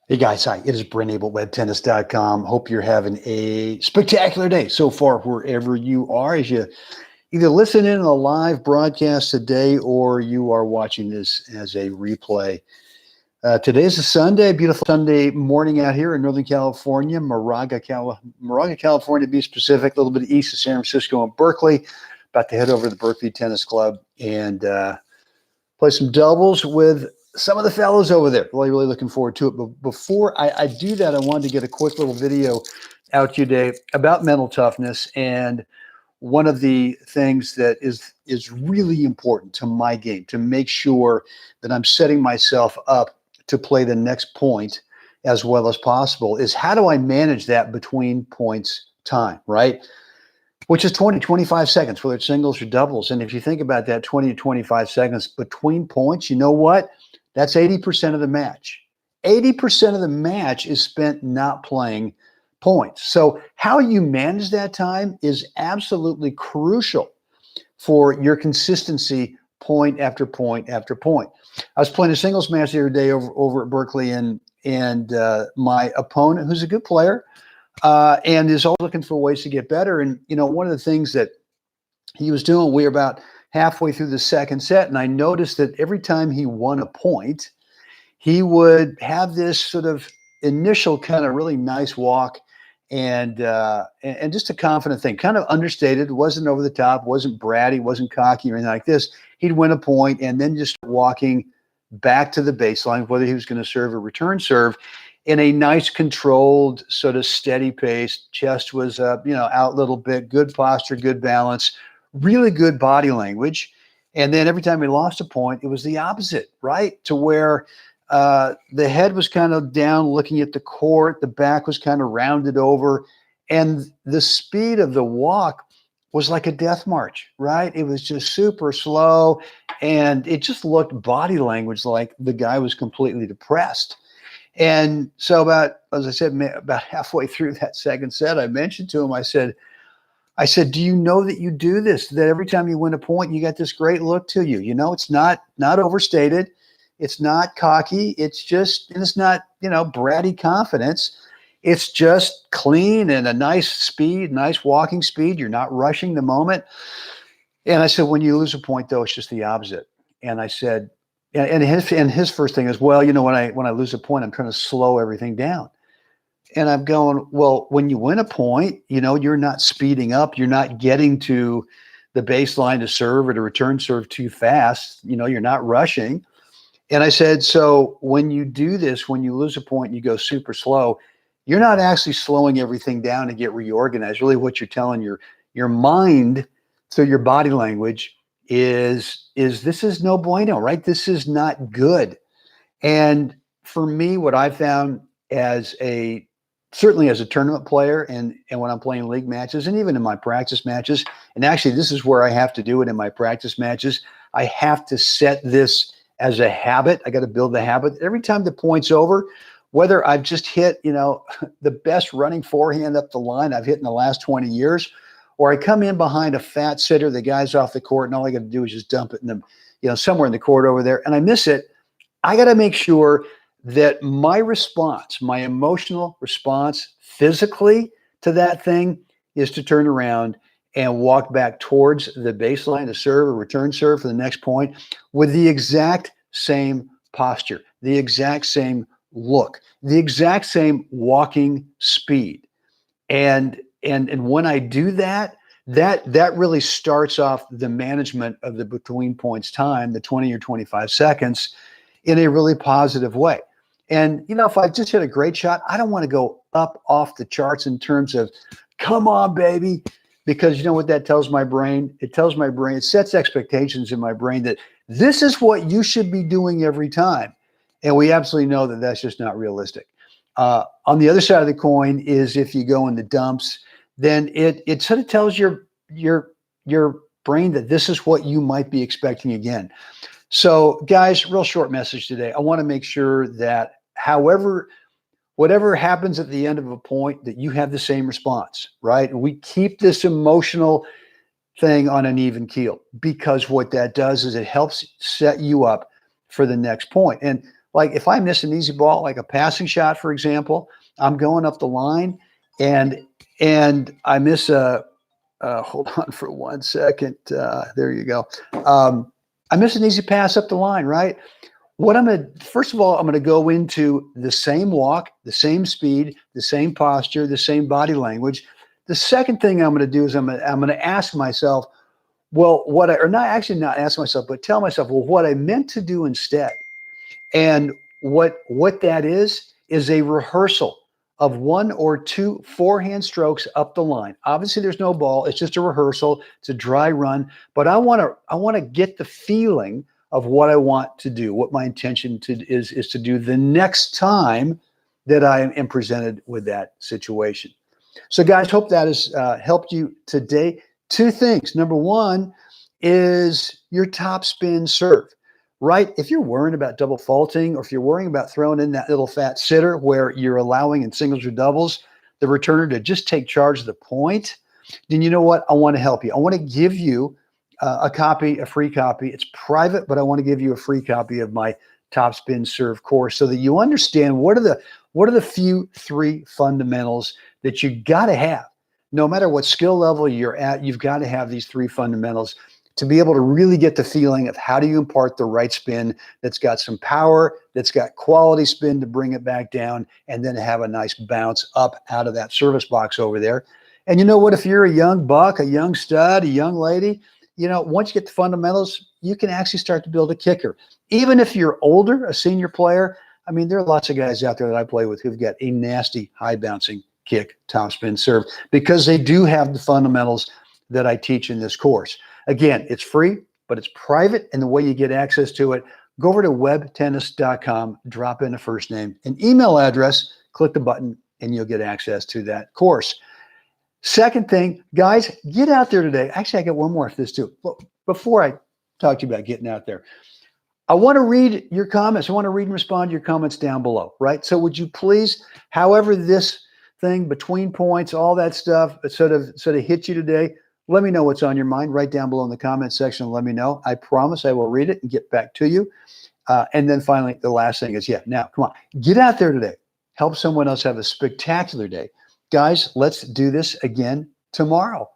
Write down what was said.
Hey guys, hi. It is Brent Abel, webtennis.com. Hope you're having a spectacular day so far, wherever you are, as you either listen in on a live broadcast today or you are watching this as a replay. Today's a Sunday, beautiful Sunday morning out here in Northern California, Moraga, California to be specific, a little bit east of San Francisco and Berkeley. About to head over to the Berkeley Tennis Club and play some doubles with some of the fellows over there. Really looking forward to it. But before I do that, I wanted to get a quick little video out to you today about mental toughness. And one of the things that is really important to my game, to make sure that I'm setting myself up to play the next point as well as possible, is how do I manage that between points time, right? Which is 20, 25 seconds, whether it's singles or doubles. And if you think about that 20 to 25 seconds between points, you know what? That's 80% of the match. 80% of the match is spent not playing points. So how you manage that time is absolutely crucial for your consistency point after point after point. I was playing a singles match the other day over at Berkeley, and my opponent, who's a good player, and is always looking for ways to get better. And, you know, one of the things that he was doing, we were about halfway through the second set, and I noticed that every time he won a point, he would have this sort of initial kind of really nice walk and just a confident thing, kind of understated, wasn't over the top, wasn't bratty, wasn't cocky or anything like this. He'd win a point and then just walking back to the baseline, whether he was going to serve or return serve, in a nice, controlled, sort of steady pace. Chest was out a little bit, good posture, good balance, really good body language. And then every time he lost a point, it was the opposite, right? To where the head was kind of down looking at the court, the back was kind of rounded over, and the speed of the walk was like a death march, right? It was just super slow, and it just looked body language like the guy was completely depressed. And so as I said, about halfway through that second set, I mentioned to him, I said, do you know that you do this, that every time you win a point, you got this great look to you? You know, it's not overstated. It's not cocky. It's just, and it's not, bratty confidence. It's just clean and a nice speed, nice walking speed. You're not rushing the moment. And I said, when you lose a point, though, it's just the opposite. And I said, and his first thing is, well, when I lose a point, I'm trying to slow everything down. And I'm going, well, when you win a point, you're not speeding up. You're not getting to the baseline to serve or to return serve too fast. You're not rushing. And I said, so when you do this, when you lose a point and you go super slow, you're not actually slowing everything down to get reorganized. Really what you're telling your mind through your body language is this is no bueno, right? This is not good. And for me, what I found certainly as a tournament player and when I'm playing league matches and even in my practice matches, and actually this is where I have to do it in my practice matches, I have to set this as a habit. I got to build the habit. Every time the point's over, whether I've just hit, the best running forehand up the line I've hit in the last 20 years, or I come in behind a fat sitter, the guy's off the court, and all I got to do is just dump it in the, somewhere in the court over there, and I miss it, I got to make sure that my response, my emotional response physically to that thing is to turn around and walk back towards the baseline to serve or return serve for the next point with the exact same posture, the exact same look, the exact same walking speed. And when I do that really starts off the management of the between points time, the 20 or 25 seconds, in a really positive way. And, if I just hit a great shot, I don't want to go up off the charts in terms of, come on, baby, because you know what that tells my brain? It sets expectations in my brain that this is what you should be doing every time. And we absolutely know that that's just not realistic. On the other side of the coin is if you go in the dumps, then it sort of tells your brain that this is what you might be expecting again. So guys, real short message today. I want to make sure that whatever happens at the end of a point, that you have the same response, right? And we keep this emotional thing on an even keel, because what that does is it helps set you up for the next point. And like if I miss an easy ball, like a passing shot, for example, I'm going up the line and I miss hold on for 1 second. There you go. I miss an easy pass up the line, right? First of all, I'm going to go into the same walk, the same speed, the same posture, the same body language. The second thing I'm going to do is I'm going to ask myself, well, not ask myself, but tell myself, well, what I meant to do instead. And what that is a rehearsal of 1 or 2 forehand strokes up the line. Obviously, there's no ball. It's just a rehearsal. It's a dry run. But I want to get the feeling of what I want to do, what my intention is to do the next time that I am presented with that situation. So, guys, hope that has helped you today. 2 things. Number 1 is your top spin serve. Right? If you're worrying about double faulting, or if you're worrying about throwing in that little fat sitter where you're allowing in singles or doubles the returner to just take charge of the point, then you know what? I want to help you. I want to give you a free copy. It's private, but I want to give you a free copy of my top spin serve course so that you understand what are the few 3 fundamentals that you got to have. No matter what skill level you're at, you've got to have these 3 fundamentals to be able to really get the feeling of how do you impart the right spin that's got some power, that's got quality spin to bring it back down, and then have a nice bounce up out of that service box over there. And you know what? If you're a young buck, a young stud, a young lady, once you get the fundamentals, you can actually start to build a kicker. Even if you're older, a senior player, I mean, there are lots of guys out there that I play with who've got a nasty high bouncing kick, top spin serve, because they do have the fundamentals that I teach in this course. Again, it's free, but it's private. And the way you get access to it, go over to webtennis.com, drop in a first name and email address, click the button, and you'll get access to that course. Second thing, guys, get out there today. Actually, I got one more for this too. Before I talk to you about getting out there, I want to read your comments. I want to read and respond to your comments down below, right? So would you please, however this thing between points, all that stuff sort of hit you today, let me know what's on your mind right down below in the comment section and let me know. I promise I will read it and get back to you. And then finally, the last thing is, now, come on, get out there today. Help someone else have a spectacular day. Guys, let's do this again tomorrow.